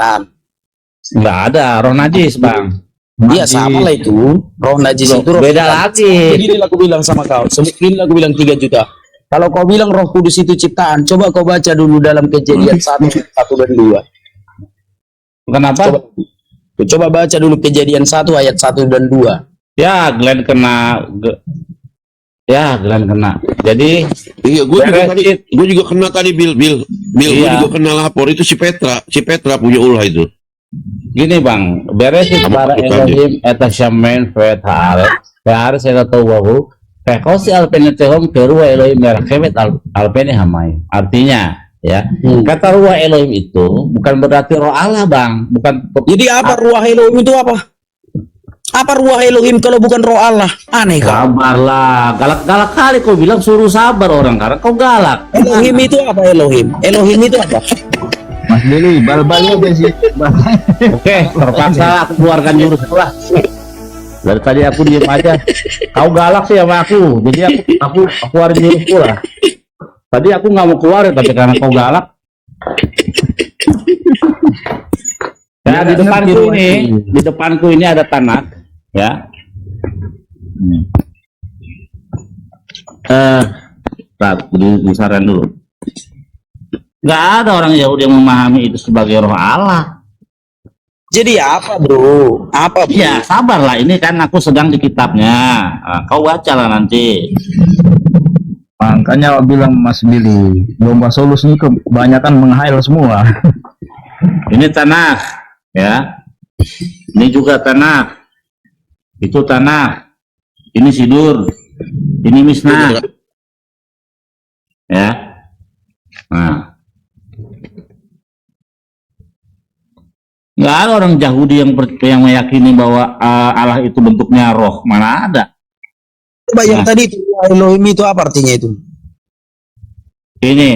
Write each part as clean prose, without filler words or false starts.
setan. Nggak ada roh najis, Bang. Iya sama lah itu. Roh najis itu roh Beda setan. lagi. Jadi aku bilang sama kau, sebutkin aku bilang 3 juta. Kalau kau bilang Roh Kudus itu ciptaan, coba kau baca dulu dalam Kejadian 1 dan 2. Kenapa? Coba baca dulu Kejadian 1 ayat 1 dan 2. Ya, Glenn kena. Glenn kena. Jadi, Iya, gue juga kena tadi Bill, gue Iya. juga kena lapor itu si Petra punya ulah itu. gini Bang, beresit Apa bara takutnya? Elohim eta shaman fet haaretz eta tawahu fekosi alpenetehom kerua Elohim merkemet alpene hamai. Artinya, ya, kata ruah Elohim itu bukan berarti roh Allah, Bang. Bukan. Jadi apa ruah Elohim itu apa? Apa ruah Elohim kalau bukan roh Allah? Aneh kan? Sabarlah, galak-galak kali kau bilang suruh sabar orang karena kau galak. Elohim itu apa Elohim? Elohim itu apa? Mas Billy, bal-balnya aja sih. Oke, terpaksa aku keluarkan jurus lah. Dari tadi aku diem aja. Kau galak sih sama aku, jadi aku keluarin jurus pula. Tadi aku nggak mau keluarin, tapi karena kau galak. Ya, di depanku ini ada tanah, ya. Besaran dulu. Nggak ada orang Yahudi yang memahami itu sebagai roh Allah. Jadi apa bro? Apa bro? Ya sabarlah, ini kan aku sedang di kitabnya. Nah, kau baca lah nanti. Makanya bilang Mas Billy, lomba solus ini kebanyakan meng-highlight semua. Ini tanah, ya. Ini juga tanah. Itu tanah. Ini sidur. Ini misnah. Ya. Nah. Nggak ada orang Yahudi yang meyakini bahwa Allah itu bentuknya roh. Mana ada? Coba yang tadi itu ruah Elohim itu apa artinya itu? Ini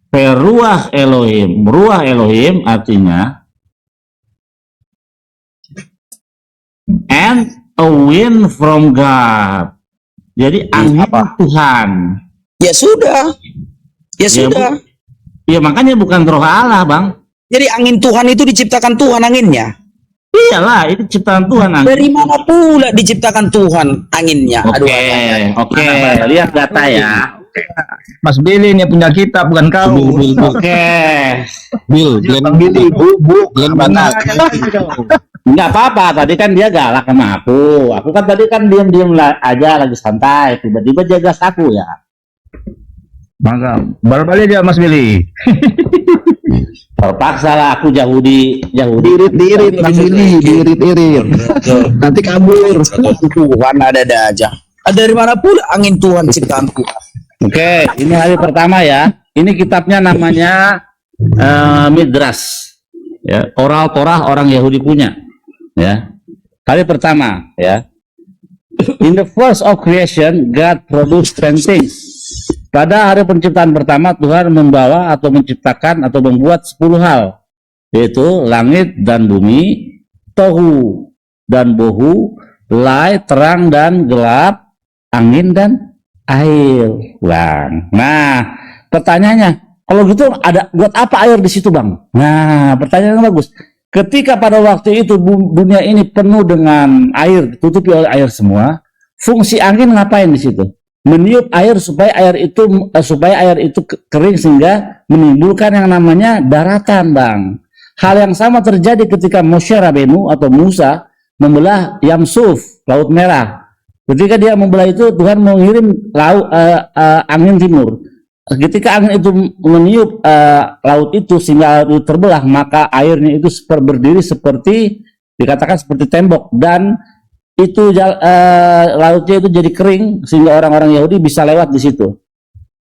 peruah Elohim. Ruah Elohim artinya and a wind from God. Jadi angin Tuhan. Ya sudah. Ya sudah. Ya makanya bukan roh Allah, Bang. Jadi angin Tuhan itu diciptakan Tuhan anginnya. Iyalah, itu ciptaan Tuhan. Angin. Dari mana pula diciptakan Tuhan anginnya? Oke, lihat data ya. Mas Billy ini punya kitab bukan kau. Oke. Bill, Glenn Billy, Glenn Batak. Nggak apa-apa, tadi kan dia galak sama aku. Aku kan tadi kan diam-diam aja lagi santai, tiba-tiba dia gas aku ya. Maka bal-balnya dia Mas Billy. Terpaksa lah aku Yahudi. Diirit, Mas Billy, diirit. Nanti kabur. Tuhan ada aja. Dari mana pula angin Tuhan ciptaan Tuhan? Oke, ini hari pertama ya. Ini kitabnya namanya Midrash. Ya, oral Torah orang Yahudi punya. Ya. Hari pertama ya. In the first of creation, God produced 10 things. Pada hari penciptaan pertama, Tuhan membawa atau menciptakan atau membuat 10 hal, yaitu langit dan bumi, tohu dan bohu, lai, terang dan gelap, angin dan air. Bang. Nah, pertanyaannya, kalau gitu ada buat apa air di situ, Bang? Nah, pertanyaan bagus. Ketika pada waktu itu dunia ini penuh dengan air, ditutupi oleh air semua, fungsi angin ngapain di situ? Meniup air supaya air itu kering sehingga menimbulkan yang namanya daratan, Bang. Hal yang sama terjadi ketika Moshe Rabenu atau Musa membelah Yamsuf, Laut Merah. Ketika dia membelah itu, Tuhan mengirim angin timur. Ketika angin itu meniup laut itu sehingga laut itu terbelah, maka airnya itu berdiri seperti dikatakan seperti tembok, dan itu lautnya itu jadi kering sehingga orang-orang Yahudi bisa lewat di situ.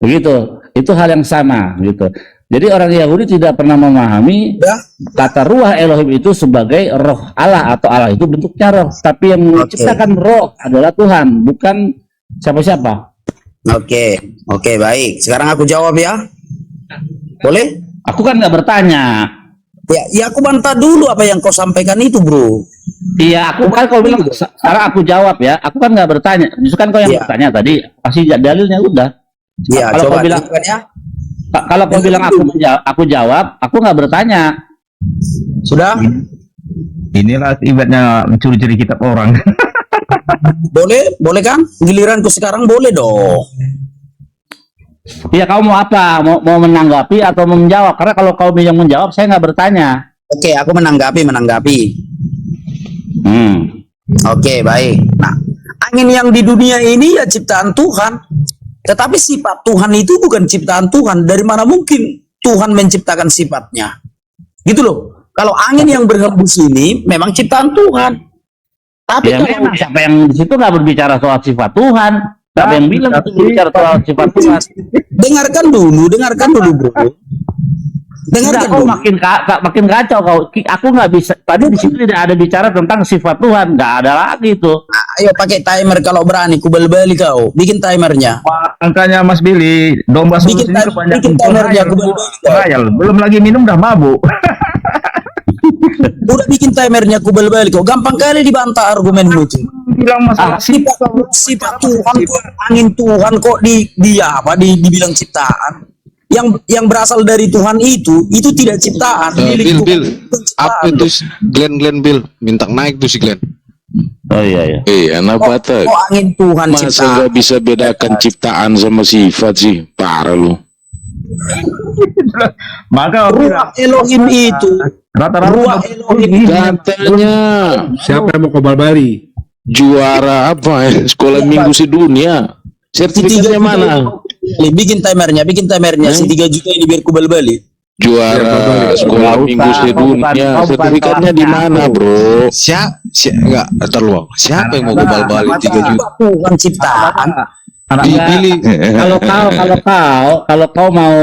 Begitu. Itu hal yang sama gitu. Jadi orang Yahudi tidak pernah memahami kata ruah Elohim itu sebagai roh Allah atau Allah itu bentuknya roh, tapi yang menciptakan roh adalah Tuhan, bukan siapa-siapa. Oke, baik. Sekarang aku jawab ya. Boleh? Aku kan nggak bertanya. Ya aku bantah dulu apa yang kau sampaikan itu, bro. Iya, aku kan kau bilang sekarang aku jawab ya. Aku kan nggak bertanya. Justru kan kau yang bertanya tadi. Kasih dalilnya udah. Ya, kalau coba kau bilang, ya. kalau kau bilang aku jawab, aku nggak bertanya. Sudah? Inilah akibatnya mencuri-curi kitab orang. Boleh? Boleh kan? Giliranku sekarang boleh dong. Ya, kau mau apa? Mau menanggapi atau mau menjawab? Karena kalau kau yang menjawab, saya nggak bertanya. Oke, aku menanggapi. Oke, baik. Nah, angin yang di dunia ini ya ciptaan Tuhan. Tetapi sifat Tuhan itu bukan ciptaan Tuhan. Dari mana mungkin Tuhan menciptakan sifatnya? Gitu loh. Kalau angin yang berhembus ini memang ciptaan Tuhan. Tapi Ya kalau memang siapa yang di situ nggak berbicara soal sifat Tuhan? Siapa yang bilang itu berbicara soal sifat Tuhan? dengarkan dulu bro. Sudah, Dengarkan kau dulu. makin kacau kau. Aku nggak bisa. Tadi di situ tidak ada bicara tentang sifat Tuhan, nggak ada lagi itu. Nah, ayo pakai timer kalau berani, kubel-beli kau. Bikin timernya. Angkanya Mas Billy, domba sulus Bikin ini time- banyak bikin timernya, trial. Belum lagi minum dah mabuk. Udah bikin timernya, kubel-beli kau. Gampang kali dibantah argumenmu tuh. Bilang masalah Sifat Tuhan kok, angin Tuhan kok dibilang ciptaan. Yang berasal dari Tuhan itu tidak ciptaan. Milik Bill, Tuhan, apa ciptaan. itu Glenn Bill, bintang naik tuh si Glenn. Oh iya. Anak Batak. Kok angin Tuhan Masa ciptaan? nggak bisa bedakan ciptaan sama sifat sih? Parah lu. maka Ruah Elohim itu, rata-rata ruah Elohim Katanya Siapa yang mau kobal Bali? juara apa ya? Sekolah minggu sedunia. Sertifikatnya mana? bikin timernya, si 3 juta ini biar kubel-beli. Juara sekolah Nggak minggu usah, sedunia. bukan Sertifikatnya kelas di mana, aku. bro? Enggak, terluang. Siapa yang mau kobal Bali 3 juta? Sifat Tuhan ciptaan. anak Billy. Kalau kau mau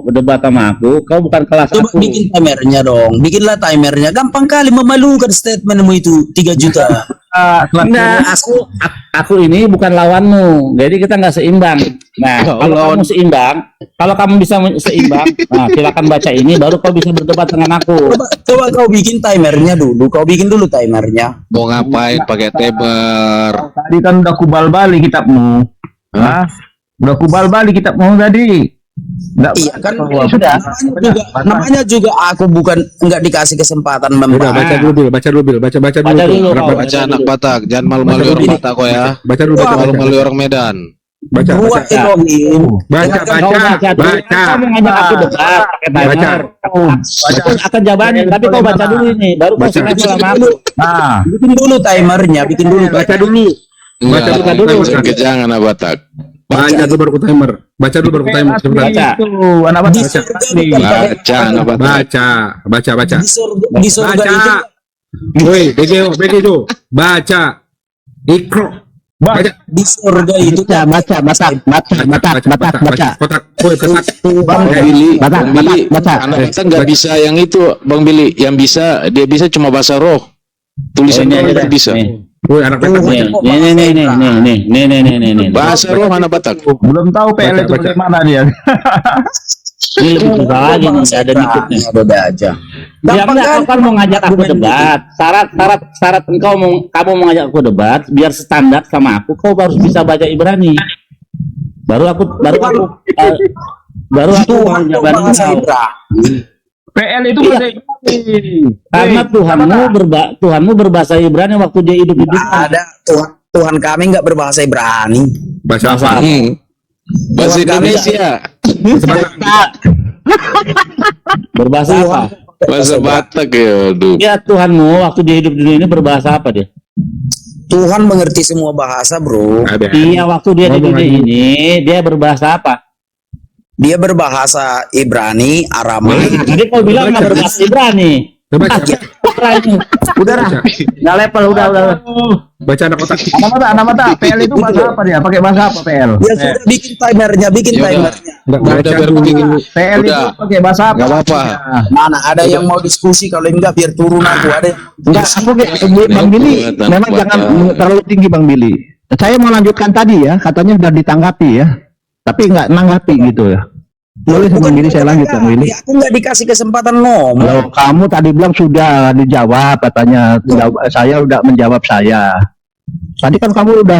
berdebat sama aku, kau bukan kelas Coba aku. bikin timernya dong. Bikinlah timernya. Gampang kali memalukan statementmu itu 3 juta. Enggak, aku ini bukan lawanmu, jadi kita nggak seimbang. Nah, kalau kamu seimbang, kalau kamu bisa seimbang, nah silakan baca ini, baru kau bisa berdebat dengan aku. Coba kau bikin timernya dulu. Kau bikin dulu timernya. Mau ngapain pakai timer? tadi kan udah kubal balik kitabmu. Hah? Udah kubal balik kitabmu tadi. Enggak Iya kan sudah. namanya juga aku bukan enggak dikasih kesempatan membahas. Baca dulu Bill. Baca dulu, kau. Baca anak Batak, jangan malu-malu orang Batak kok ya. Baca dulu, Malu-malu orang Medan. Ruah Elohim. Kau baca dulu. Kau mau ngajak aku debat pakai timer. Aku akan jawabannya, tapi kau baca dulu ini, baru kau selesai sama aku. Nah, Bikin dulu timernya, bikin dulu. Enggak, dulu. kejangan anak Batak. Baca dulu baru timer. Baca dulu baru timer. Baca. itu anak Di baca. surga bukan pakai- Baca anak Batak. Baca. di surga itu Woi, BGO. Baca. Ikro. Baca. di surga itu Baca. Kotak. Woi, kotak. Bang Billy, Batak, Bang Billy, baca. anak kita nggak bisa yang itu, Bang Billy. Yang bisa, dia bisa cuma bahasa roh. Tulisan Ini, Quran itu bisa. Woi, anak Batak. Nih. Bahasa roh anak Batak. Belum tahu PL itu Baca. dari mana dia. Ini lebih susah lagi nih, nggak ada dikitnya. Ada aja. Ya enggak, kau kan mau ngajak aku debat. Syarat kamu mau ngajak aku debat, biar standar sama aku, kau harus bisa baca Ibrani. Baru aku Tuhan jawaban bahasa kau. Ibrani. PL itu bahasa Karena Tuhanmu berbahasa Ibrani waktu dia hidup di dunia. Ada Tuhan kami nggak berbahasa Ibrani. Bahasa apa? Bahasa Indonesia. Berbahasa apa? Bahasa Batak ya, aduh. Ya, Tuhanmu waktu dia hidup di dunia ini berbahasa apa dia? Tuhan mengerti semua bahasa, bro. Ada. Iya, waktu dia di dunia ini dia berbahasa apa? Dia berbahasa Ibrani, Aramai. Jadi kau bilang nggak berbahasa Ibrani. Baca. Udah lah, nggak level, udah. Baca anak kotak. anak mata. PL itu bahasa apa dia? Pakai bahasa apa PL? Ya sudah bikin timernya, Ya udah. Enggak Udah baca biar dulu. begini. PL itu Udah. pakai bahasa apa? Nggak apa-apa. Mana ada yang mau diskusi, kalau enggak biar turun aku ada. Enggak, Bang Billy Kelihatan memang kuat, jangan ah. terlalu tinggi Bang Billy. Saya mau lanjutkan tadi ya, katanya sudah ditanggapi ya, tapi nggak nanggapi gitu ya. Boleh Bang Billy saya lanjut Bang Billy. Aku nggak dikasih kesempatan ngomong. Loh, kamu tadi bilang sudah dijawab, katanya saya udah menjawab saya. Tadi kan kamu udah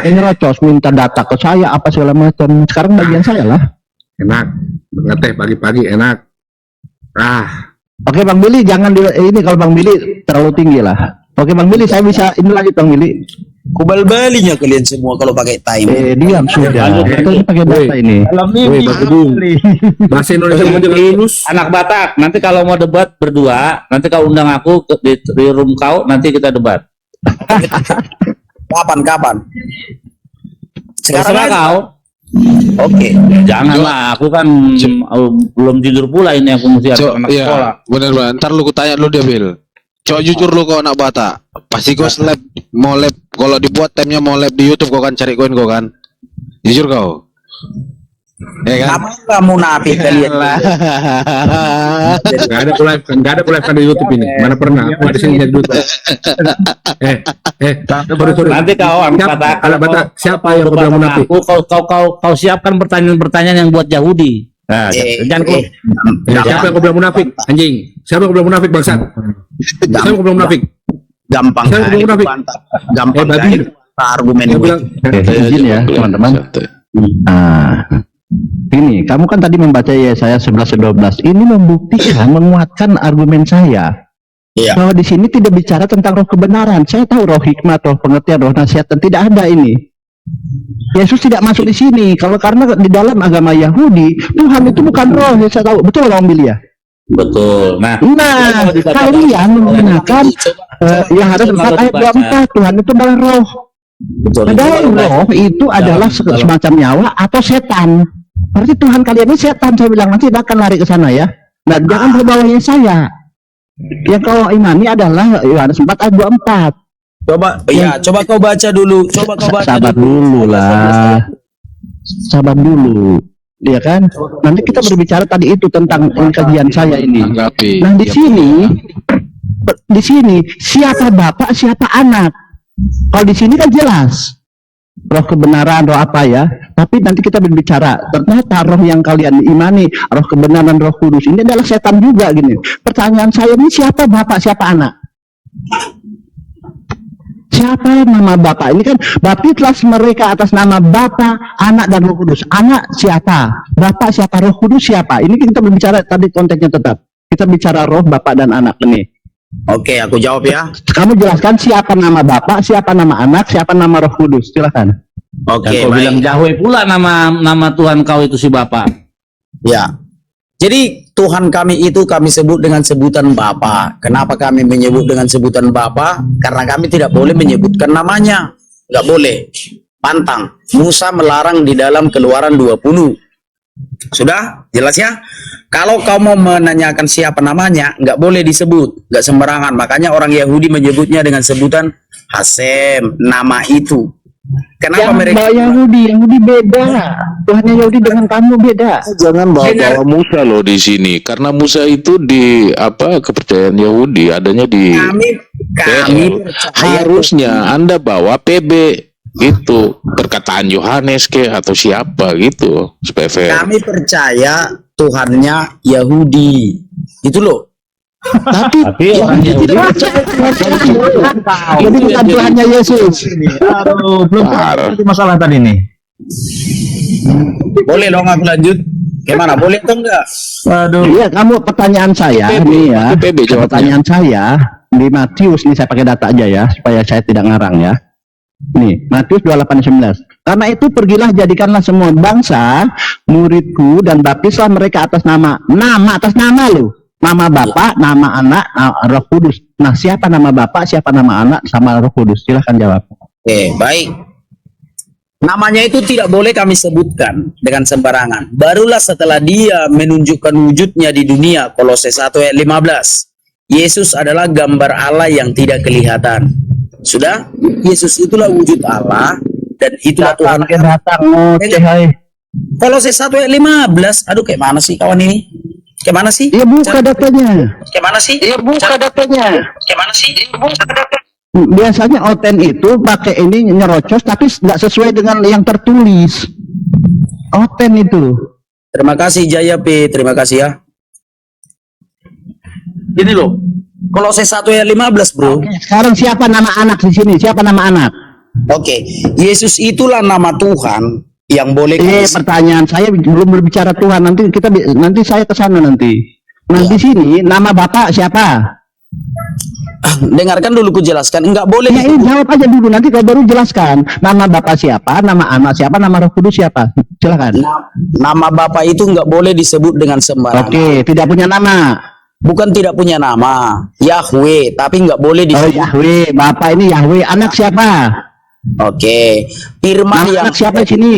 nyerocos minta data ke saya apa segala macam. Sekarang bagian saya lah. Enak. Ngeteh pagi-pagi enak. Oke Bang Billy, jangan ini kalau Bang Billy terlalu tinggi lah. Oke Bang Billy, saya bisa ini lagi Bang Billy. Kubal-balinya kalian semua kalau pakai time. Diam sudah. Kita pakai data ini. Dalam mimpi. Bahasa Indonesia mau lulus. Anak Batak, nanti kalau mau debat berdua, nanti kau undang aku di room kau, nanti kita debat. Kapan? Terserah kau. Oke. Janganlah, aku kan belum tidur pula ini, aku mesti ada anak sekolah. Iya, benar. Ntar lu kutanya lu dia, Bil. Cok jujur lu kau anak Batak. Pasti kau mau lab, kalau dibuat timenya mau lab di YouTube kau kan cari koin kau kan. Jujur kau. Ya kan? Apa kamu napi kalian? Nggak ada live kan di YouTube ini. Mana pernah? Aku di sini jadi sorry. Nanti kau anak Batak, Anak Batak, siapa yang kau bilang munafik? Kau siapkan pertanyaan-pertanyaan yang buat Yahudi. Nah, jangan kau. Siapa yang kau bilang munafik? Anjing. Siapa yang kau bilang munafik bangsat? Siapa yang kau bilang munafik? Gampang Siapa yang kau bilang munafik? Gampang babi. argumen Dia gue. bilang Izin ya teman-teman. Ini kamu kan tadi membaca Yesaya 11:12. Ini membuktikan, menguatkan argumen saya. Iya. Bahwa di sini tidak bicara tentang roh kebenaran. Saya tahu roh hikmat, roh pengertian, roh nasihat, dan tidak ada ini. Yesus tidak masuk di sini. Kalau karena di dalam agama Yahudi, Tuhan itu bukan roh. Ya, saya tahu. Betul Bang Billy ya? Betul. Nah, Kalian menggunakan yang harus 4 ayat 24. Tuhan itu adalah roh. Padahal roh itu adalah semacam nyawa atau setan. Berarti Tuhan kalian ini setan. Saya bilang nanti akan lari ke sana ya. Nah, jangan berbawahnya saya. Yang kau imani adalah Yohanes 4 ayat 24. Coba kau baca dulu. Sabar dulu lah. Sabar dulu. Ya kan? Nanti kita berbicara tadi itu tentang kajian saya ini. Tanggapi. Nah, di sini siapa bapak, siapa anak? Kalau di sini kan jelas. Roh kebenaran, roh apa ya? Tapi nanti kita berbicara ternyata roh yang kalian imani, roh kebenaran, roh kudus ini adalah setan juga gini. Pertanyaan saya ini siapa bapak, siapa anak? Siapa nama bapak? Ini kan baptislah mereka atas nama Bapa, Anak dan Roh Kudus. Anak siapa? Bapak siapa? Roh Kudus siapa? Ini kita berbicara tadi konteksnya tetap. Kita bicara roh, bapak dan anak ini. Oke, aku jawab ya. Kamu jelaskan siapa nama bapak, siapa nama anak, siapa nama Roh Kudus. Silakan. Oke, kau bilang baik. Yahweh pula nama Tuhan kau itu si Bapa. Ya. Jadi Tuhan kami itu kami sebut dengan sebutan Bapa. Kenapa kami menyebut dengan sebutan Bapa? Karena kami tidak boleh menyebutkan namanya. Nggak boleh. Pantang. Musa melarang di dalam Keluaran 20. Sudah? Jelas ya? Kalau kau mau menanyakan siapa namanya, nggak boleh disebut. Nggak sembarangan. Makanya orang Yahudi menyebutnya dengan sebutan Hasem. Nama itu. Kenapa mereka Yahudi beda. Tuhannya Yahudi dengan kamu beda. Jangan bawa Musa loh di sini, karena Musa itu di kepercayaan Yahudi adanya di kami harusnya Anda bawa PB itu perkataan Yohanes atau siapa gitu supaya fair. kami percaya Tuhannya Yahudi. Itu loh. Tapi orang Yahudi tidak percaya jadi bukan Tuhannya Yesus. Aduh, belum ngerti masalah tadi nih. Boleh dong aku lanjut? Gimana? Boleh atau enggak? Aduh. Iya, kamu pertanyaan saya nih ya. PB jawabnya. Pertanyaan saya di Matius nih, saya pakai data aja ya supaya saya tidak ngarang ya. Nih, Matius 28:19. Karena itu pergilah jadikanlah semua bangsa muridku dan baptislah mereka atas nama atas nama lu. Nama Bapa, nama Anak, Roh Kudus. Nah, siapa nama Bapa, siapa nama Anak sama Roh Kudus? Silahkan jawab. Oke, baik. Namanya itu tidak boleh kami sebutkan dengan sembarangan. Barulah setelah dia menunjukkan wujudnya di dunia, Kolose 1 ayat 15. Yesus adalah gambar Allah yang tidak kelihatan. Sudah? Yesus itulah wujud Allah dan itulah Tuhan. Kolose 1 ayat 15. Aduh, kayak mana sih kawan ini? Kayak mana sih? Iya, buka datanya. Kayak mana sih? Kayak mana sih? Biasanya Oten itu pakai ini nyerocos tapi nggak sesuai dengan yang tertulis. Oten itu. Terima kasih Jaya P. Terima kasih ya. Ini loh. Kolose 1 ayat 15, bro. Sekarang siapa nama anak di sini? Siapa nama anak? Oke. Yesus itulah nama Tuhan yang boleh Pertanyaan saya belum berbicara Tuhan. Nanti saya ke sana nanti. Nah, di sini nama Bapak siapa? Dengarkan dulu ku jelaskan. Enggak boleh Ya, ini jawab aja dulu, nanti kau baru jelaskan. Nama Bapak siapa, nama anak siapa, nama Roh Kudus siapa? Silakan. nama Bapak itu enggak boleh disebut dengan sembarangan. Oke, tidak punya nama. Bukan tidak punya nama, Yahweh, tapi enggak boleh Oh, disebut. Yahweh, Bapak ini Yahweh. Anak siapa? Oke, firman Nama yang anak siapa di sini?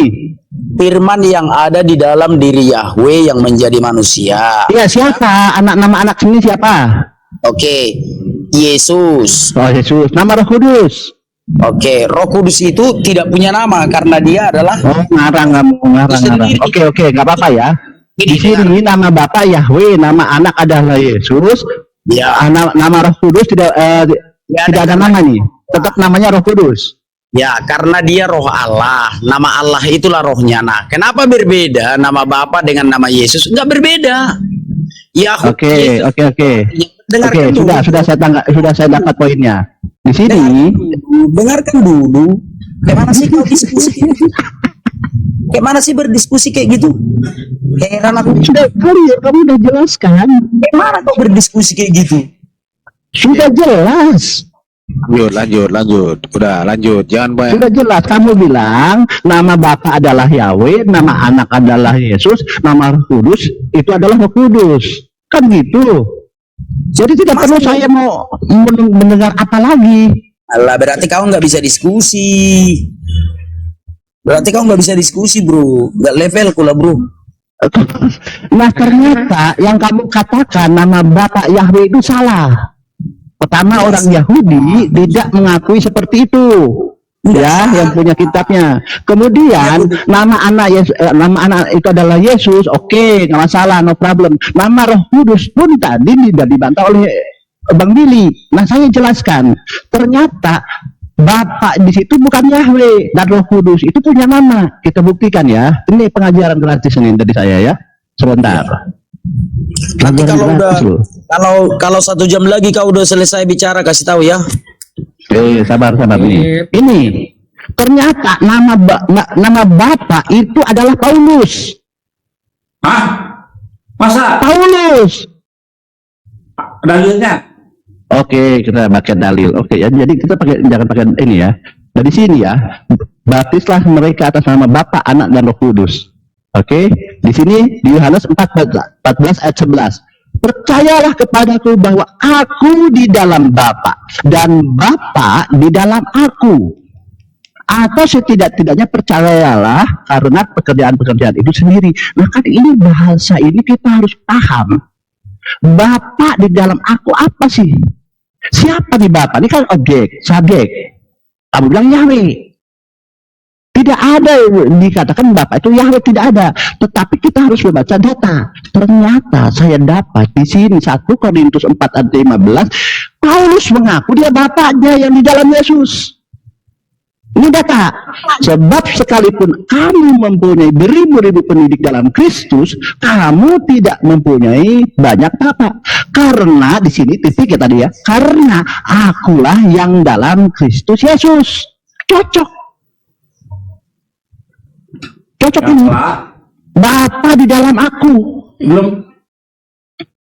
firman yang ada di dalam diri Yahweh yang menjadi manusia. Iya, siapa? Nama anak sini siapa? Oke, Yesus. Oh, Yesus. Nama Roh Kudus. Oke, Roh Kudus itu tidak punya nama karena dia adalah Oh, ngarang kamu, ngarang. Sendiri. Oke, nggak apa-apa ya. Di sini nama Bapak Yahweh, nama anak adalah Yesus. ya, Nama Roh Kudus tidak tidak ada nama nih. Tetap namanya Roh Kudus. ya karena dia Roh Allah. Nama Allah itulah rohnya. Nah, kenapa berbeda nama Bapa dengan nama Yesus? Enggak berbeda. Yahweh. Oke. Dengarkan dulu. Sudah saya dapat poinnya. Di sini Dengarkan dulu. Gimana sih kau diskusi? Kayak mana sih berdiskusi kayak gitu? Heran aku. kamu udah jelaskan. Kayak mana kau berdiskusi kayak gitu? Sudah jelas. Lanjut. Udah, lanjut. Jangan banyak. Sudah jelas. Kamu bilang nama Bapa adalah Yahweh, nama anak adalah Yesus, nama Roh Kudus itu adalah Roh Kudus. Kan gitu. Jadi tidak perlu saya mau mendengar apa lagi. Alah, berarti kau nggak bisa diskusi. Berarti kau nggak bisa diskusi, bro. Nggak level kula, bro. Nah, ternyata yang kamu katakan nama Bapak Yahweh itu salah. Pertama, orang Yahudi tidak mengakui seperti itu. Ya, yang punya kitabnya. Kemudian nama anak itu adalah Yesus. Oke, nggak masalah, no problem. Nama Roh Kudus pun tadi tidak dibantah oleh Bang Billy. Nah, saya jelaskan. Ternyata Bapak di situ bukan Yahweh dan Roh Kudus itu punya nama. Kita buktikan ya. Ini pengajaran gratis ini dari saya ya. Sebentar. Nanti kalau udah Gratis loh. kalau 1 jam lagi kau udah selesai bicara, kasih tahu ya. Sabar nih. Ini ternyata nama Bapak itu adalah Paulus. Hah? Masa? Paulus. Dalilnya? Oke, kita baca dalil. Oke ya, jadi kita jangan pakai ini ya. Dari sini ya, baptislah mereka atas nama Bapa, Anak dan Roh Kudus. Oke, di sini di Yohanes 14 ayat 11. Percayalah kepadaku bahwa aku di dalam Bapa dan Bapa di dalam aku. Atau setidak-tidaknya percayalah karena pekerjaan-pekerjaan itu sendiri. Nah, kan ini bahasa ini kita harus paham. Bapak di dalam aku apa sih? Siapa di Bapak? Ini kan objek, subjek. Kamu bilang Yahweh. Tidak ada dikatakan Bapak itu Yahweh, tidak ada. Tetapi kita harus membaca data. Ternyata saya dapat di sini 1 Korintus 4 ayat 15, Paulus mengaku dia Bapaknya yang di dalam Yesus. Ini data. Sebab sekalipun kamu mempunyai beribu-ribu pendidik dalam Kristus, kamu tidak mempunyai banyak bapak. Karena di sini titik ya tadi ya. Karena akulah yang dalam Kristus Yesus. Cocok ini. Bapa di dalam aku. Belum.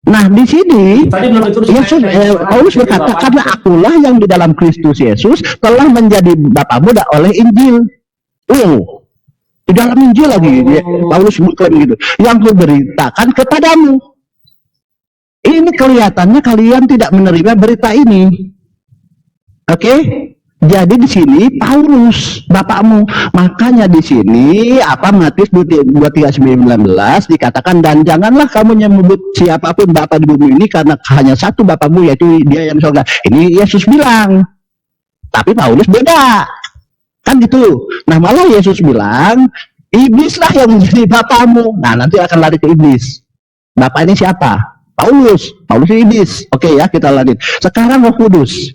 Nah, di sini Tadi belum ditulis. Yesus, Paulus berkata, karena akulah yang di dalam Kristus Yesus telah menjadi Bapamu oleh Injil. Oh, di dalam Injil lagi, Paulus mengklaim gitu. Yang kuberitakan kepadamu. Ini kelihatannya kalian tidak menerima berita ini. Oke? Jadi di sini Paulus Bapakmu. Makanya di sini Matius 23:19 dikatakan, dan janganlah kamu menyebut siapapun Bapa di bumi ini, karena hanya satu Bapakmu, yaitu Dia yang di surga. Ini Yesus bilang. Tapi Paulus beda. Kan gitu. Nah, malah Yesus bilang, iblislah yang menjadi Bapakmu. Nah, nanti akan lari ke iblis. Bapak ini siapa? Paulus. Paulus ini iblis. Oke ya, kita lanjut. Sekarang Roh Kudus.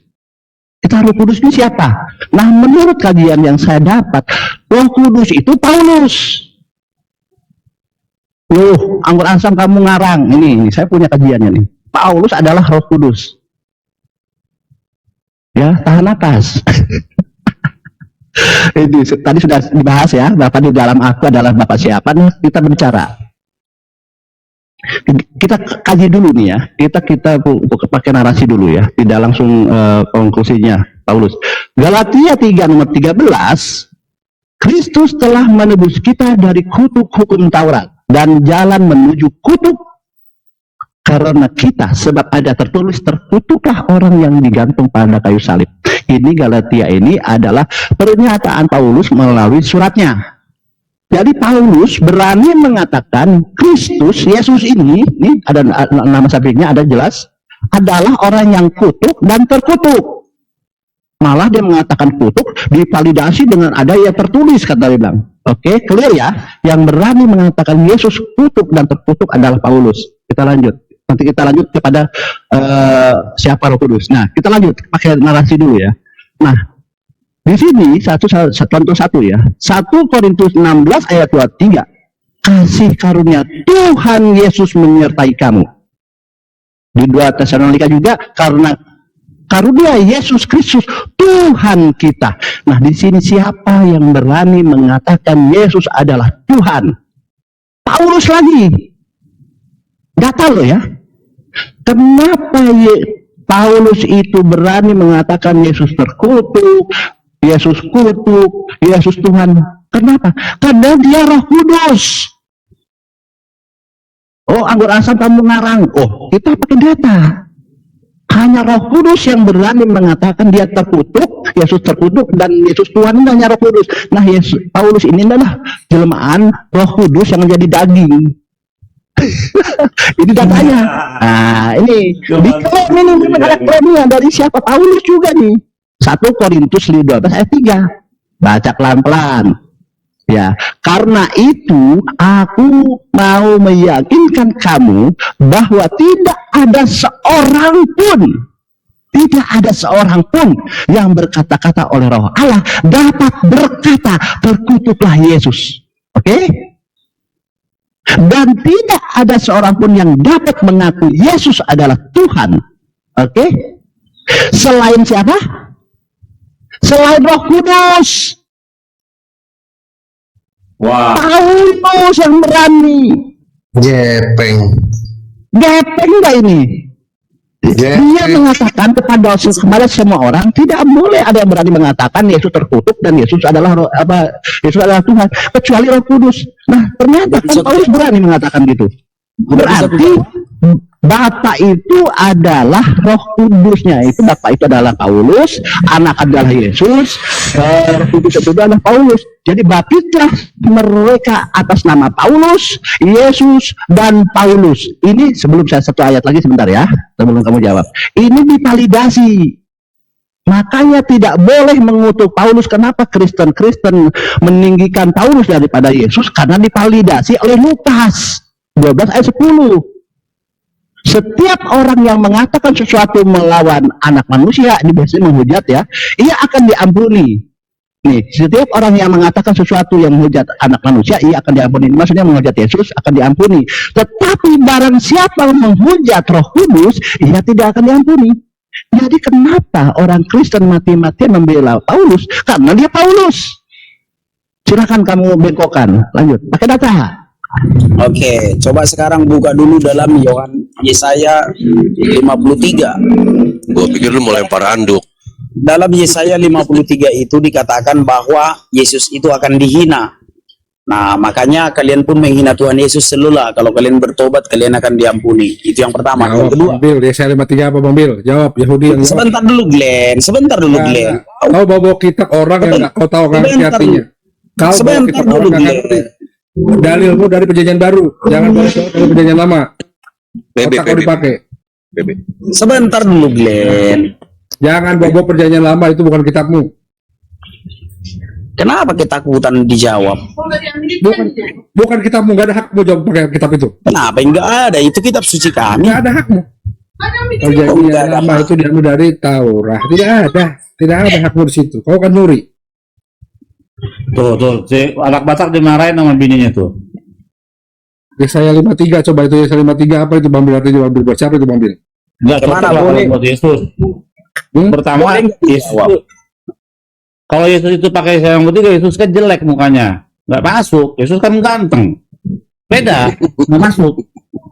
Roh Kudus ini siapa? Nah, menurut kajian yang saya dapat, Roh Kudus itu Paulus. Loh, Anggur Ansam kamu ngarang. Ini saya punya kajiannya nih. Paulus adalah Roh Kudus. Ya, tahan napas. Ini tadi sudah dibahas ya, Bapak di dalam aku adalah Bapak siapa? Nah, kita bicara. Kita kaji dulu nih ya. Kita pakai narasi dulu ya. Tidak langsung konklusinya Paulus. Galatia 3 nomor 13. Kristus telah menebus kita dari kutuk hukum Taurat dan jalan menuju kutuk karena kita, sebab ada tertulis, terkutuklah orang yang digantung pada kayu salib. Ini Galatia ini adalah pernyataan Paulus melalui suratnya. Jadi Paulus berani mengatakan Kristus, Yesus ini ada nama sampingnya, ada jelas, adalah orang yang kutuk dan terkutuk. Malah dia mengatakan kutuk divalidasi dengan ada yang tertulis, kata dia bilang. Oke, clear ya? Yang berani mengatakan Yesus kutuk dan terkutuk adalah Paulus. Kita lanjut. Nanti kita lanjut kepada siapa Roh Kudus. Nah, kita lanjut pakai narasi dulu ya. Nah, di sini contoh satu ya. 1 Korintus 16 ayat 23. Kasih karunia Tuhan Yesus menyertai kamu. Di 2 Tesalonika juga, karena karunia Yesus Kristus Tuhan kita. Nah, di sini siapa yang berani mengatakan Yesus adalah Tuhan? Paulus lagi. Gatal loh ya. Kenapa Paulus itu berani mengatakan Yesus terkutuk, Yesus kutuk, Yesus Tuhan? Kenapa? Karena dia Roh Kudus. Oh, anggur asam kamu ngarang. Oh, kita pakai data. Hanya Roh Kudus yang berani mengatakan dia terkutuk, Yesus terkutuk, dan Yesus Tuhan ini hanya Roh Kudus. Nah, Paulus ini adalah jelmaan Roh Kudus yang menjadi daging. Ini datanya. Nah, ini diklaim ini ada klaimnya dari siapa? Paulus juga nih. 1 Korintus 12 ayat 3. Baca pelan-pelan. Ya, karena itu aku mau meyakinkan kamu bahwa tidak ada seorang pun yang berkata-kata oleh Roh Allah dapat berkata terkutuklah Yesus. Oke? Dan tidak ada seorang pun yang dapat mengaku Yesus adalah Tuhan. Oke? Selain siapa? Selain Roh Kudus. Wah. Paulus yang berani. Gepeng. Gepeng nggak ini? Dia mengatakan kepada semua orang tidak boleh ada yang berani mengatakan Yesus terkutuk dan Yesus adalah Tuhan kecuali Roh Kudus. Nah, ternyata kan Paulus berani mengatakan gitu. Berarti Bapa itu adalah Roh Kudusnya. Itu Bapa itu adalah Paulus, Anak adalah Yesus, Roh Kudus itu adalah Paulus. Jadi baptislah mereka atas nama Paulus, Yesus, dan Paulus. Ini sebelum saya satu ayat lagi sebentar ya, sebelum kamu jawab. Ini divalidasi. Makanya tidak boleh mengutuk Paulus. Kenapa Kristen meninggikan Paulus daripada Yesus? Karena divalidasi oleh Lukas 12 ayat 10. Setiap orang yang mengatakan sesuatu melawan anak manusia, ini biasanya menghujat ya, ia akan diampuni. Nih, setiap orang yang mengatakan sesuatu yang menghujat anak manusia, ia akan diampuni. Maksudnya menghujat Yesus akan diampuni. Tetapi barang siapa menghujat Roh Kudus, ia tidak akan diampuni. Jadi kenapa orang Kristen mati-matian membela Paulus? Karena dia Paulus. Silakan kamu bengkokkan. Lanjut, pakai data. Oke, coba sekarang buka dulu dalam Yesaya 53. Gua pikir lu mau lempar anduk. Dalam Yesaya 53 itu dikatakan bahwa Yesus itu akan dihina. Nah, makanya kalian pun menghina Tuhan Yesus selula. Kalau kalian bertobat, kalian akan diampuni. Itu yang pertama. Yang kedua, Bang Bil, Yesaya 53 apa Bang Bil? Jawab, Yahudi yang jawab. sebentar dulu Glenn. Kau bawa kitab orang yang nggak kau tahu kan artinya. Kau bawa kitab orang yang nggak ngerti. Dalilmu dari perjanjian baru, jangan bawa dari perjanjian lama. Otak kau dipakai. Sebentar dulu Glenn. Jangan bawa perjanjian lama, itu bukan kitabmu. Kenapa ketakutan dijawab? Bukan kitabmu, nggak ada hakmu jawab pakai kitab itu. Kenapa enggak ada? Itu kitab suci kami. Nggak ada hakmu. Perjanjian lama itu diambil dari Taurat. Tidak ada hakmu di situ. Kau kan nyuri. Tuh, si anak Batak dimarahin sama bininya tuh. Yesaya 53, coba itu Yesaya 53 apa itu Bang Bil? Artinya Bang Bil buat siapa itu Bang Bil? Enggak cocok lah kalau buat Yesus. Pertama, Yesus. Kalau Yesus itu pakai Yesaya 53, Yesus kan jelek mukanya. Nggak masuk. Yesus kan ganteng. Beda, nggak masuk.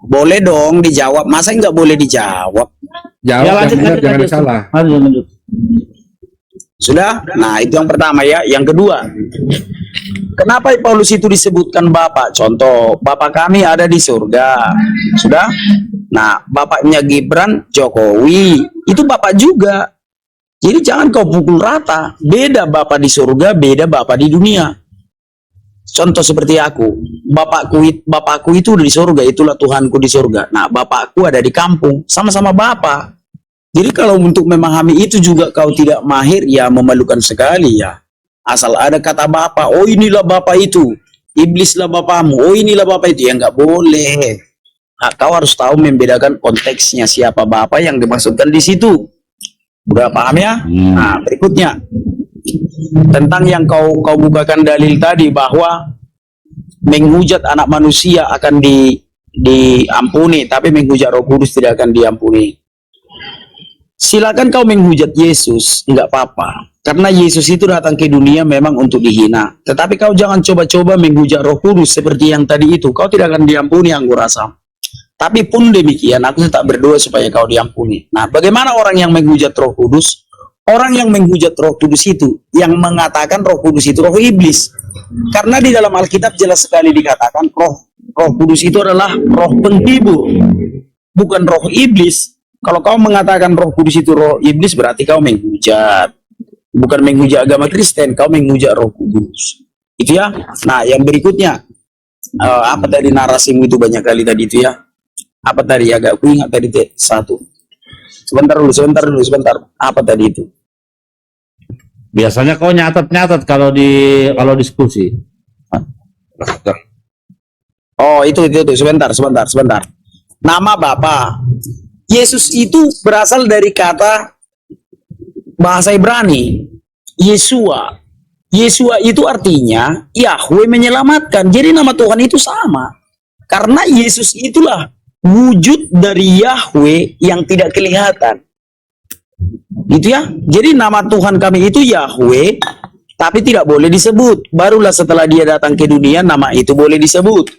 Boleh dong dijawab. Masa nggak boleh dijawab? Jawab Ya, yang lanjut, benar, lanjut, jangan lanjut. salah. Lanjut. Sudah? Nah, itu yang pertama ya. Yang kedua, kenapa Paulus itu disebutkan Bapak? Contoh, Bapak kami ada di surga. Sudah? Nah, bapaknya Gibran, Jokowi. Itu Bapak juga. Jadi jangan kau pukul rata. Beda Bapak di surga, beda Bapak di dunia. Contoh seperti aku. Bapakku itu di surga, itulah Tuhanku di surga. Nah, bapakku ada di kampung. Sama-sama Bapak. Jadi kalau untuk memahami itu juga kau tidak mahir, ya memalukan sekali ya. Asal ada kata Bapak, oh inilah Bapak itu, iblislah Bapakmu, oh inilah Bapak itu, ya nggak boleh. Nah, kau harus tahu membedakan konteksnya siapa Bapak yang dimaksudkan di situ. Udah paham ya? Nah, berikutnya tentang yang kau bukakan dalil tadi bahwa menghujat anak manusia akan diampuni, tapi menghujat Roh Kudus tidak akan diampuni. Silakan kau menghujat Yesus, nggak apa-apa. Karena Yesus itu datang ke dunia memang untuk dihina. Tetapi kau jangan coba-coba menghujat Roh Kudus seperti yang tadi itu. Kau tidak akan diampuni, aku rasa. Tapi pun demikian, aku tetap berdoa supaya kau diampuni. Nah, bagaimana orang yang menghujat Roh Kudus? Orang yang menghujat Roh Kudus itu, yang mengatakan Roh Kudus itu roh iblis. Karena di dalam Alkitab jelas sekali dikatakan Roh Kudus itu adalah roh penghibur, bukan roh iblis. Kalau kau mengatakan Roh Kudus itu roh iblis, berarti kau menghujat. Bukan menghujat agama Kristen, kau menghujat Roh Kudus. Itu ya. Nah, yang berikutnya, apa tadi narasimu itu banyak kali tadi itu ya? Apa tadi? Agak ku ingat tadi satu. Sebentar dulu. Apa tadi itu? Biasanya kau nyatat kalau diskusi. Oh, itu. Sebentar. Nama Bapa. Yesus itu berasal dari kata bahasa Ibrani, Yesua. Yesua itu artinya Yahweh menyelamatkan. Jadi nama Tuhan itu sama. Karena Yesus itulah wujud dari Yahweh yang tidak kelihatan. Gitu ya. Jadi nama Tuhan kami itu Yahweh, tapi tidak boleh disebut. Barulah setelah dia datang ke dunia, nama itu boleh disebut.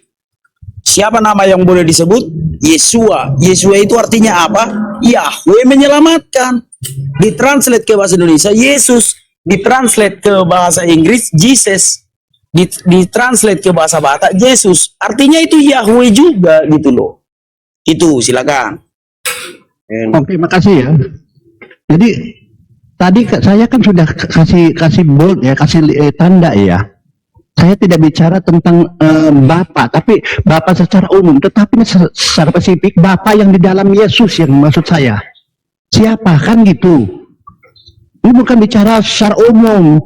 Siapa nama yang boleh disebut? Yesua. Yesua itu artinya apa? Yahweh menyelamatkan. Ditranslate ke bahasa Indonesia Yesus, ditranslate ke bahasa Inggris Jesus, ditranslate ke bahasa Batak Yesus. Artinya itu Yahweh juga gitu loh. Itu silakan. Oke, makasih ya. Jadi tadi saya kan sudah kasih bold ya, kasih tanda ya. Saya tidak bicara tentang Bapak, tapi Bapak secara umum, tetapi secara spesifik Bapak yang di dalam Yesus yang maksud saya. Siapa kan gitu? Ini bukan bicara secara umum,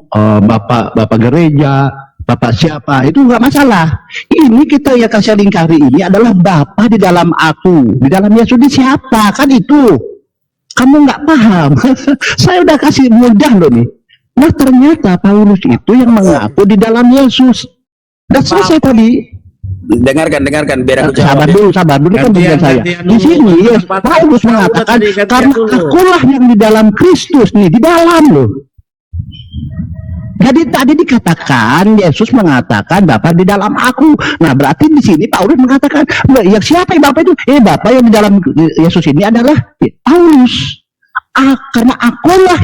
Bapak gereja, Bapak siapa, itu nggak masalah. Ini kita yang kasih lingkari ini adalah Bapak di dalam aku, di dalam Yesus ini siapa kan itu? Kamu nggak paham? Saya udah kasih mudah loh nih. Nah ternyata Paulus itu yang mengaku di dalam Yesus. Dan selesai tadi. Dengarkan biar aku Sabar jawab. dulu kan bukan saya. Di sini ya, Paulus mengatakan karena akulah yang di dalam Kristus nih, di dalam loh. Jadi tadi dikatakan Yesus mengatakan Bapa di dalam aku. Nah berarti di sini Paulus mengatakan, ya siapa yang Bapa itu? Bapa yang di dalam Yesus ini adalah Paulus. Karena akulah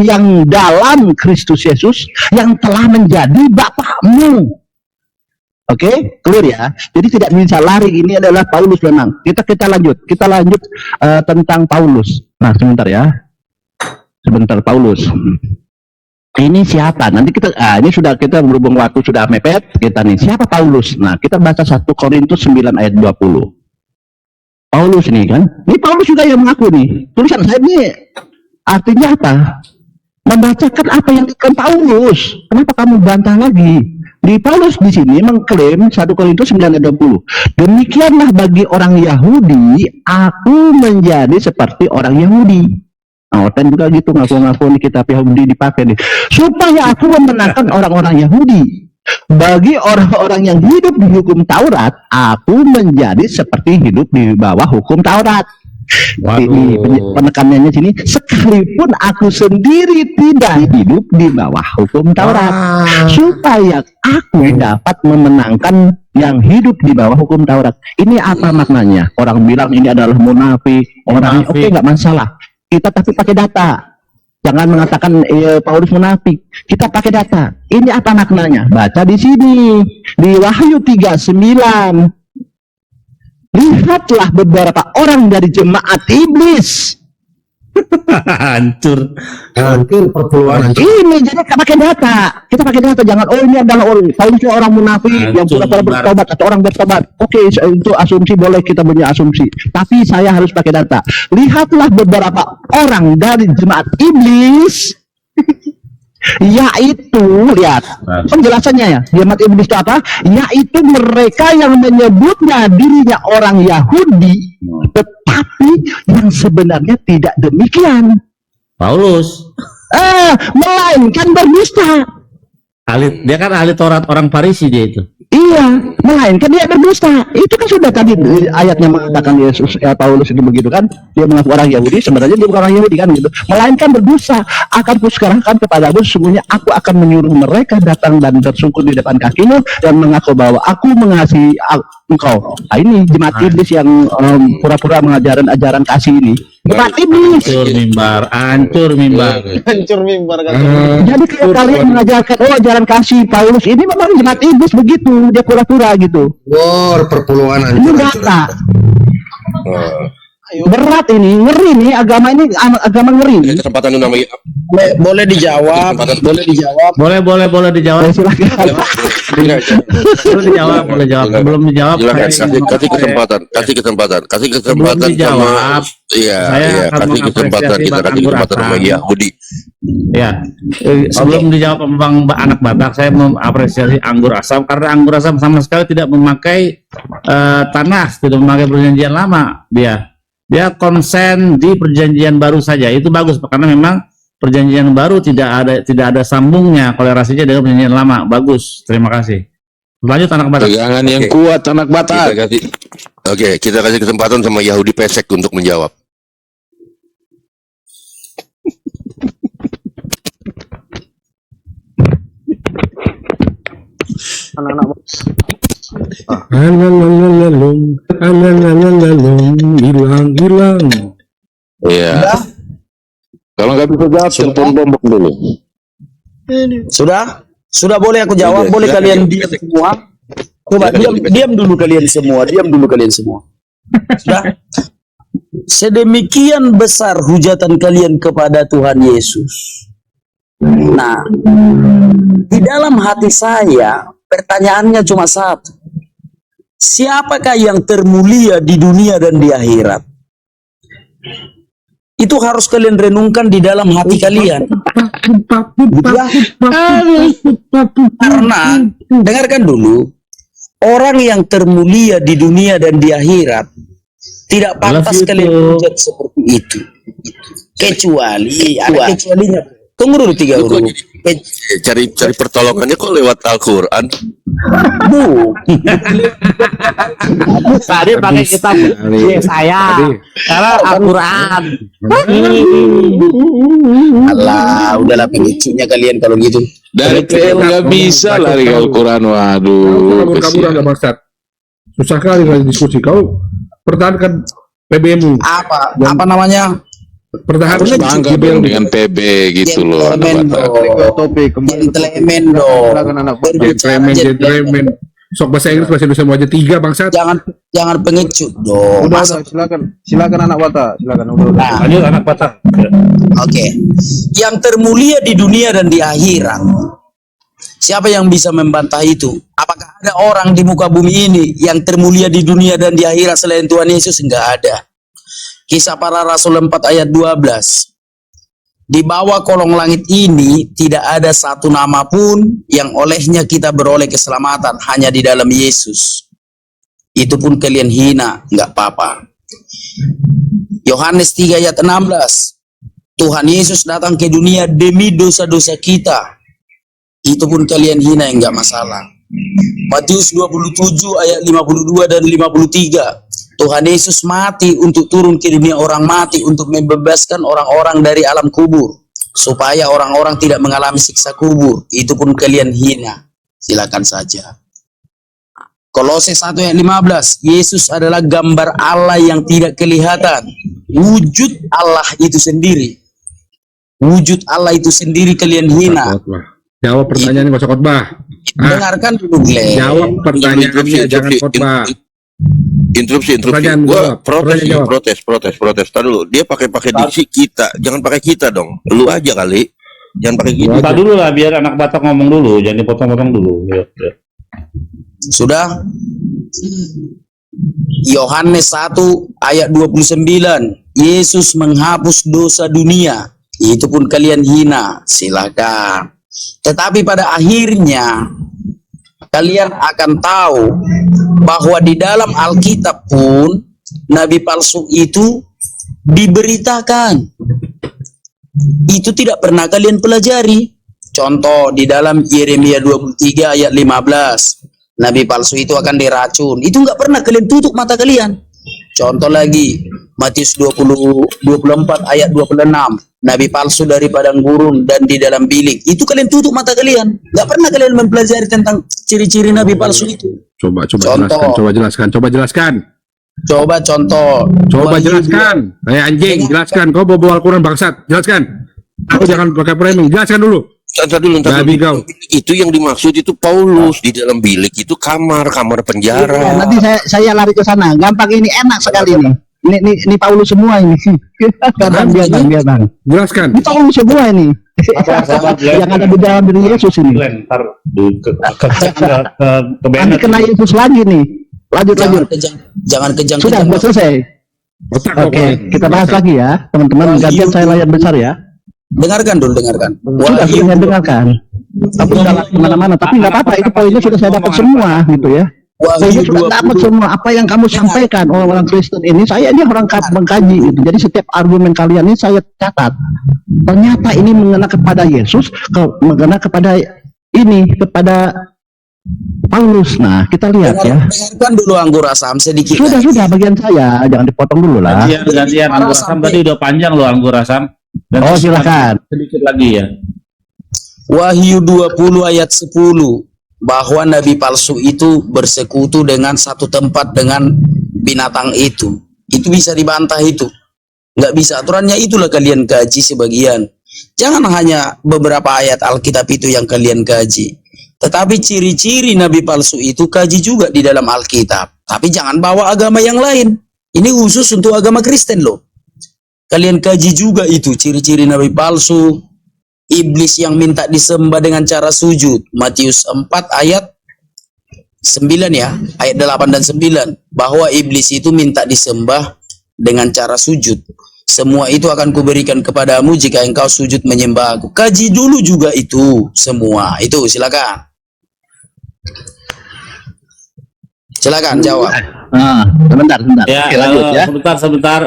yang dalam Kristus Yesus yang telah menjadi Bapakmu. Oke, clear ya. Jadi tidak bisa lari, ini adalah Paulus memang. Kita lanjut tentang Paulus. Nah, sebentar Paulus. Ini siapa? Nanti ini sudah kita berhubung waktu sudah mepet, kita nih. Siapa Paulus? Nah, kita baca 1 Korintus 9 ayat 20. Paulus nih kan, ini Paulus juga yang mengaku nih. Tulisan saya ini artinya apa? Membacakan apa yang dikatakan Paulus. Kenapa kamu bantah lagi? Di Paulus di sini mengklaim 1 Korintus 9 ayat 20. Demikianlah bagi orang Yahudi, aku menjadi seperti orang Yahudi. Nah, dan juga gitu ngaku-ngaku nih kitab Yahudi dipakai nih. Supaya aku memenangkan orang-orang Yahudi. Bagi orang-orang yang hidup di hukum Taurat, aku menjadi seperti hidup di bawah hukum Taurat. Ini penekanannya sini, sekalipun aku sendiri tidak hidup di bawah hukum Taurat, supaya aku dapat memenangkan yang hidup di bawah hukum Taurat. Ini apa maknanya? Orang bilang ini adalah munafik, orang oke, nggak masalah. Kita tapi pakai data. Jangan mengatakan Paulus munafik. Kita pakai data. Ini apa maknanya? Baca di sini di Wahyu 39. Lihatlah beberapa orang dari jemaat iblis. Hancur. Perpuluhan Ini jadi kita pakai data. Kita pakai data. Jangan ini adalah Paulus orang munafik yang pura-pura bertobat atau orang bertobat. Oke, itu asumsi, boleh kita punya asumsi. Tapi saya harus pakai data. Lihatlah beberapa orang dari jemaat iblis. Yaitu, lihat penjelasannya ya, jemaat iblis itu apa? Yaitu mereka yang menyebutnya dirinya orang Yahudi, tetapi yang sebenarnya tidak demikian. Paulus. Melainkan berdusta. Dia kan ahli Taurat, orang Farisi dia itu. Iya, melainkan dia berdusta. Itu kan sudah tadi ayatnya mengatakan Yesus, Paulus itu begitu kan. Dia mengaku orang Yahudi, sebenarnya dia bukan orang Yahudi kan gitu. Melainkan berdusta. Akan kusekarahkan kepadamu, sesungguhnya aku akan menyuruh mereka datang dan tersungkur di depan kakimu dan mengaku bahwa aku mengasihi engkau. Nah, ini jemaat iblis yang pura-pura mengajaran ajaran kasih ini. Jemaat iblis. Hancur mimbar. Jadi kalau kalian mengajarkan ajaran kasih Paulus ini memang jemaat iblis begitu, dia pura-pura gitu. perpuluhan Ini data. Berat ini, ngeri nih agama ini, agama ngeri. Kesempatan lu namanya Boleh dijawab, boleh dijawab. Boleh dijawab. Silakan. Boleh jawab. Belum dijawab. kasih kesempatan Belum dijawab. sama iya kasih kesempatan, kita kasih kesempatan sama Yahudi. Ya, sebelum dijawab Bang anak Batak, saya mengapresiasi Anggur Asam karena Anggur Asam sama sekali tidak memakai tanah, tidak memakai perjanjian lama. Dia konsen di perjanjian baru saja. Itu bagus karena memang perjanjian baru tidak ada sambungnya kolerasinya dengan perjanjian lama. Bagus, terima kasih. Lanjut anak Batak. Pegangan yang kuat anak Batak. Kita kasih kesempatan sama Yahudi pesek untuk menjawab. hilang. Iya. Kalau nggak bisa jawab, telepon bombok dulu. Sudah boleh aku jawab, boleh kalian diam semua. Coba diam dulu kalian semua, Sudah. Sedemikian besar hujatan kalian kepada Tuhan Yesus. Nah, di dalam hati saya pertanyaannya cuma satu. Siapakah yang termulia di dunia dan di akhirat? Itu harus kalian renungkan di dalam hati kalian. Karena, dengarkan dulu, orang yang termulia di dunia dan di akhirat tidak pantas kalian hujat seperti itu. Kecuali, ada kecualinya. Tunggu dulu 3 huruf. Cari pertolongannya kok lewat Al-Quran. Tadi pakai kitab saya karena Al-Quran. Alah, udahlah pengecunya kalian kalau gitu. Dari PL nggak bisa lari ke Al-Quran. Waduh. Kamu udah bangsat. Susah kali lagi diskusi. Kau pertahankan PBM-mu. Apa namanya? Pertahankan Bangga dong dengan PB gitu loh anak Batak. Gentleman. Sok bahasa Inggris, bahasa Indonesia mau aja 3 bangsat. Jangan pengecut dong. Silakan anak Batak, silakan. Lanjut anak Batak. Oke. Yang termulia di dunia dan di akhirat. Siapa yang bisa membantah itu? Apakah ada orang di muka bumi ini yang termulia di dunia dan di akhirat selain Tuhan Yesus? Enggak ada. Kisah Para Rasul 4 ayat 12. Di bawah kolong langit ini tidak ada satu nama pun yang olehnya kita beroleh keselamatan, hanya di dalam Yesus. Itu pun kalian hina, enggak apa-apa. Yohanes 3 ayat 16. Tuhan Yesus datang ke dunia demi dosa-dosa kita. Itu pun kalian hina, enggak masalah. Matius 27 ayat 52 dan 53. Tuhan Yesus mati untuk turun ke dunia orang mati untuk membebaskan orang-orang dari alam kubur supaya orang-orang tidak mengalami siksa kubur. Itu pun kalian hina. Silakan saja. Kolose 1 ayat 15, Yesus adalah gambar Allah yang tidak kelihatan. Wujud Allah itu sendiri. Wujud Allah itu sendiri kalian hina. Khotbah. Jawab pertanyaannya, nggak usah khotbah. Dengarkan dulu, Glenn. Jawab pertanyaannya, jangan khotbah. Interupsi. Pertanyaan Gua jawab. protes. Tadi dulu. Dia pakai diksi kita. Jangan pakai kita dong. Lu aja kali. Jangan pakai kita. Minta dulu lah biar anak Batak ngomong dulu, jangan dipotong-potong dulu. Ya. Sudah? Yohanes 1 ayat 29, Yesus menghapus dosa dunia. Itu pun kalian hina. Silakan. Tetapi pada akhirnya kalian akan tahu bahwa di dalam Alkitab pun nabi palsu itu diberitakan. Itu tidak pernah kalian pelajari. Contoh di dalam Yeremia 23 ayat 15, nabi palsu itu akan diracun. Itu nggak pernah kalian tutup mata kalian. Contoh lagi Matius 24 ayat 26, nabi palsu dari padang gurun dan di dalam bilik. Itu kalian tutup mata kalian. Nggak pernah kalian mempelajari tentang ciri-ciri nabi palsu itu. Coba Contoh. jelaskan. Coba contoh. Coba Wahyu jelaskan. Anjing, jelaskan. Kau bawa Al-Quran bangsat. Jelaskan. Kau jangan pakai framing. Jelaskan dulu. Ntar dulu. Babi kau. Itu yang dimaksud itu Paulus di dalam bilik itu kamar penjara. Nanti saya lari ke sana. Gampang ini, enak sekali nih. Ini Paulus semua ini. Biar bang. Jelaskan. Ini Paulus semua ini. Yang ada di dalam diri Yesus ini. Ntar ke Nanti kena Yesus lagi nih. Lanjut. Jangan kejang. Sudah selesai. Oke, kita bahas lagi ya, teman-teman. Gantian saya layar besar ya. Dengarkan dulu. Sudah saya dengarkan. Tapi nggak kemana-mana. Tapi nggak apa-apa. Itu poinnya sudah saya dapat semua, gitu ya. Saya sudah dapat semua apa yang kamu sampaikan orang Kristen ini. Saya ini orang mengkaji gitu. Jadi setiap argumen kalian ini saya catat. Ternyata ini mengena kepada Yesus, mengena kepada Paulus. Nah, kita lihat ya. Dengarkan dulu Anggur Asam sedikit. Sudah bagian saya, jangan dipotong dulu lah. Gantian Anggur Asam tadi udah panjang loh Anggur Asam. Oh, silakan. Sedikit lagi ya. Wahyu 20 ayat 10, bahwa nabi palsu itu bersekutu dengan satu tempat dengan binatang itu. Itu bisa dibantah itu. Nggak bisa. Aturannya itulah kalian kaji sebagian. Jangan hanya beberapa ayat Alkitab itu yang kalian kaji. Tetapi ciri-ciri nabi palsu itu kaji juga di dalam Alkitab. Tapi jangan bawa agama yang lain. Ini khusus untuk agama Kristen loh. Kalian kaji juga itu ciri-ciri nabi palsu. Iblis yang minta disembah dengan cara sujud. Matius 4 ayat 9 ya. Ayat 8 dan 9. Bahwa iblis itu minta disembah dengan cara sujud. Semua itu akan kuberikan kepadamu jika engkau sujud menyembah aku. Kaji dulu juga itu semua. Itu silakan. Silakan jawab. Nah, sebentar. Ya, Oke, lanjut ya.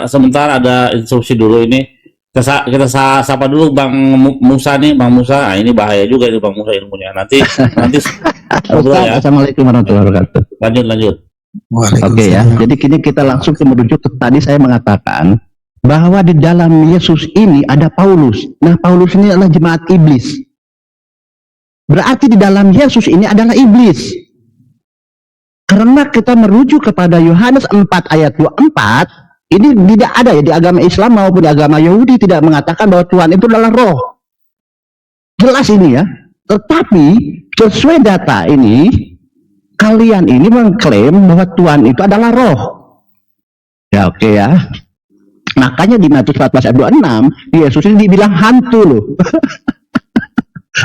sebentar ada instruksi dulu ini. Kita sapa dulu Bang Musa nih, Bang Musa. Nah, ini bahaya juga itu Bang Musa ilmunya. Nanti ngobrol ya. Assalamualaikum warahmatullahi wabarakatuh. Lanjut. Oke ya. Jadi kini kita langsung merujuk ke tadi saya mengatakan bahwa di dalam Yesus ini ada Paulus. Nah, Paulus ini adalah jemaat iblis. Berarti di dalam Yesus ini adalah iblis. Karena kita merujuk kepada Yohanes 4 ayat 24, ini tidak ada ya di agama Islam maupun di agama Yahudi tidak mengatakan bahwa Tuhan itu adalah roh. Jelas ini ya. Tetapi sesuai data ini, kalian ini mengklaim bahwa Tuhan itu adalah roh. Ya oke ya. Makanya di Matius 14 ayat 26, Yesus ini dibilang hantu loh.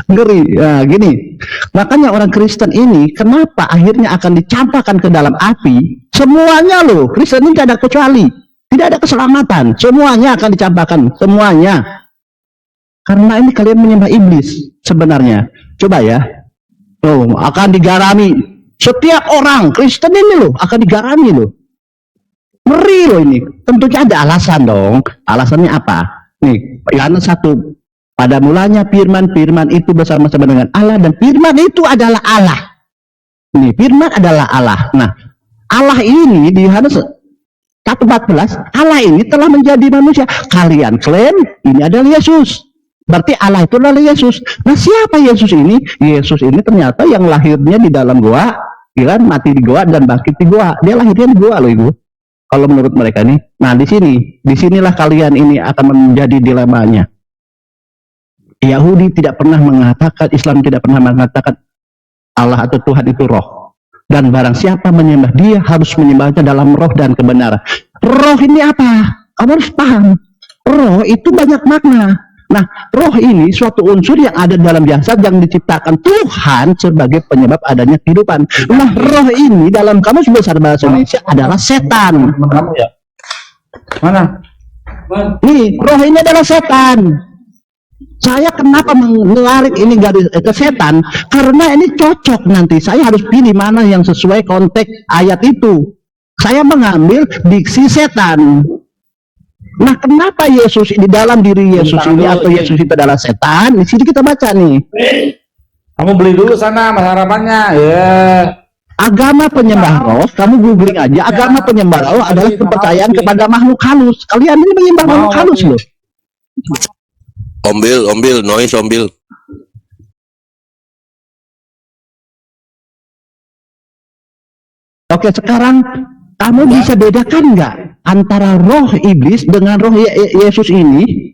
Ngeri. Nah, gini. Makanya orang Kristen ini kenapa akhirnya akan dicampakkan ke dalam api? Semuanya loh. Kristen ini tidak ada kecuali. Tidak ada keselamatan. Semuanya akan dicampakkan. Semuanya. Karena ini kalian menyembah iblis sebenarnya. Coba ya. Oh, akan digarami. Setiap orang Kristen ini loh akan digarami loh. Ngeri loh ini. Tentunya ada alasan dong. Alasannya apa? Nih, Yohanes 1. Pada mulanya firman itu bersama-sama dengan Allah, dan firman itu adalah Allah. Nih, firman adalah Allah. Nah, Allah ini di Yohanes 1:14, Allah ini telah menjadi manusia. Kalian klaim ini adalah Yesus. Berarti Allah itu adalah Yesus. Nah, siapa Yesus ini? Yesus ini ternyata yang lahirnya di dalam gua, ya kan, mati di gua dan bangkit di gua. Dia lahirnya di gua loh, Ibu. Kalau menurut mereka nih. Nah, disinilah kalian ini akan menjadi dilemanya. Yahudi tidak pernah mengatakan, Islam tidak pernah mengatakan Allah atau Tuhan itu roh. Dan barang siapa menyembah dia harus menyembahnya dalam roh dan kebenaran. Roh ini apa? Kamu harus paham. Roh itu banyak makna. Nah, roh ini suatu unsur yang ada dalam jasad yang diciptakan Tuhan sebagai penyebab adanya kehidupan. Nah, roh ini dalam kamus besar bahasa Indonesia adalah setan. Mana? Nih, roh ini adalah setan. Saya kenapa menarik ini garis ke setan? Karena ini cocok nanti. Saya harus pilih mana yang sesuai konteks ayat itu. Saya mengambil diksi setan. Nah, kenapa Yesus di dalam diri Yesus ini atau Yesus itu adalah setan? Di sini kita baca nih. Kamu beli dulu sana Mas harapannya. Ya. Agama penyembah roh, kamu googling aja. Agama penyembah roh adalah kepercayaan kepada makhluk halus. Kalian ini menyembah makhluk halus loh. Ombil, noise ombil. Oke, sekarang kamu bisa bedakan nggak antara roh iblis dengan roh Yesus ini?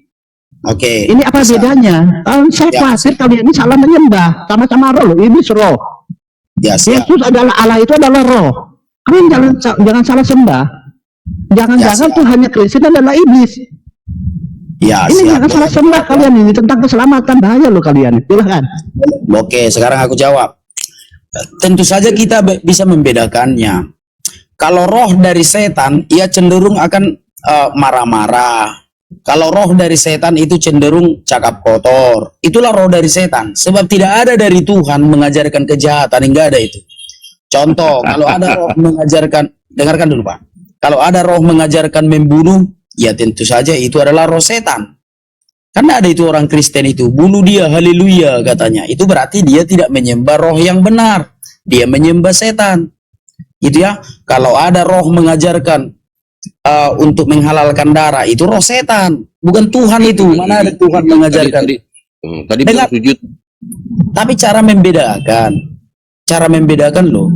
Oke. Ini apa bedanya? Saya khawatir kalian ini salah menyembah. Sama-sama roh loh, iblis roh. Ya, siap. Yesus adalah Allah, itu adalah roh. Kalian jangan salah sembah. Jangan-jangan siap. Tuhannya Kristen adalah iblis. Ya, Ini siap. jangan salah sembah kalian ini tentang keselamatan, bahaya loh kalian. Silahkan. Oke, sekarang aku jawab. Tentu saja kita bisa membedakannya. Kalau roh dari setan, ia cenderung akan marah-marah. Kalau roh dari setan itu cenderung cakap kotor. Itulah roh dari setan. Sebab tidak ada dari Tuhan mengajarkan kejahatan, enggak ada itu. Contoh, kalau ada roh mengajarkan, dengarkan dulu Pak. Kalau ada roh mengajarkan membunuh, ya tentu saja itu adalah roh setan. Karena ada itu orang Kristen itu, bunuh dia, haleluya katanya. Itu berarti dia tidak menyembah roh yang benar. Dia menyembah setan. Gitu ya. Kalau ada roh mengajarkan untuk menghalalkan darah, itu roh setan, bukan Tuhan itu. Mana ada Tuhan mengajarkan? Tadi bilang sujud. Tapi cara membedakan loh.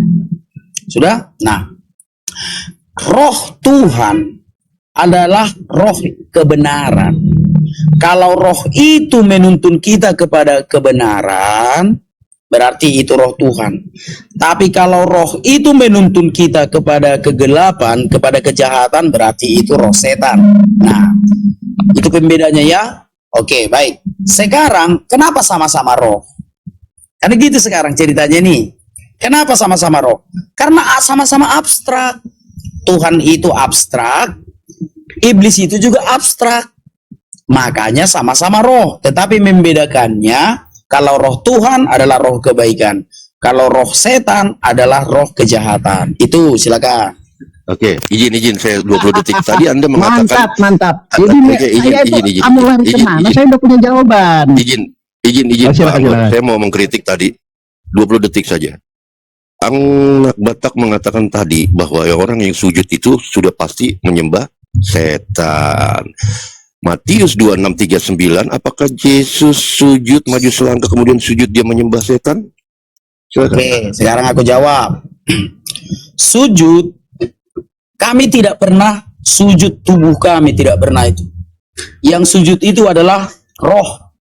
Sudah? Nah, roh Tuhan adalah roh kebenaran. Kalau roh itu menuntun kita kepada kebenaran, berarti itu roh Tuhan. Tapi kalau roh itu menuntun kita kepada kegelapan, kepada kejahatan, berarti itu roh setan. Nah, itu pembedanya ya. Oke, baik. Sekarang, kenapa sama-sama roh? Karena gitu sekarang ceritanya nih. Kenapa sama-sama roh? Karena sama-sama abstrak. Tuhan itu abstrak, iblis itu juga abstrak. Makanya sama-sama roh. Tetapi membedakannya, kalau roh Tuhan adalah roh kebaikan, kalau roh setan adalah roh kejahatan. Itu silakan. Oke, izin saya 20 detik. Tadi Anda mengatakan Mantap. Jadi kamu lari kemana? Saya udah punya jawaban. Izin silakan. Pak. Saya mau mengkritik tadi 20 detik saja. Anak Batak mengatakan tadi bahwa orang yang sujud itu sudah pasti menyembah setan. Matius 26:39, apakah Yesus sujud maju selangkah kemudian sujud dia menyembah setan? Silakan. Oke, sekarang aku jawab. Sujud, kami tidak pernah sujud, tubuh kami tidak pernah itu. Yang sujud itu adalah roh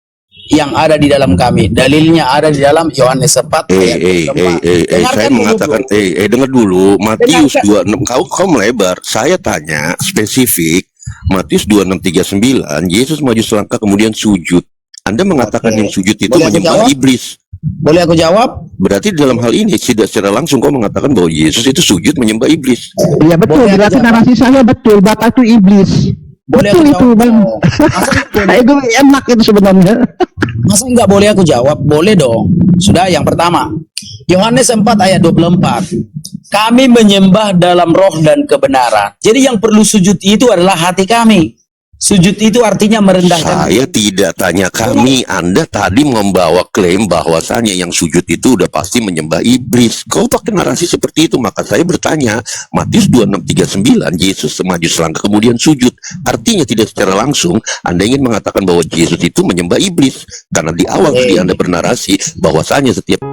yang ada di dalam kami. Dalilnya ada di dalam Yohanes 4 ayat 24. Saya mengatakan, dengar dulu, Matius 26, kau melebar. Saya tanya spesifik, Matius 26:39, Yesus maju selangkah kemudian sujud. Anda mengatakan yang sujud itu menyembah iblis. Boleh aku jawab? Berarti dalam hal ini tidak secara langsung kau mengatakan bahwa Yesus itu sujud menyembah iblis. Iya betul, berarti narasi saya betul, Bapak itu iblis. Boleh Betul aku itu jawab? Bang. Itu enak itu sebenarnya. Masa nggak boleh aku jawab? Boleh dong. Sudah, yang pertama, Yohanes 4 ayat 24. Kami menyembah dalam roh dan kebenaran. Jadi yang perlu sujud itu adalah hati kami. Sujud itu artinya merendahkan. Saya tidak tanya kami. Anda tadi membawa klaim bahwasanya yang sujud itu udah pasti menyembah iblis. Kau pakai narasi seperti itu, maka saya bertanya, Matius 26:39, Yesus maju selangkah kemudian sujud. Artinya tidak secara langsung Anda ingin mengatakan bahwa Yesus itu menyembah iblis. Karena di awal tadi Anda bernarasi bahwasanya setiap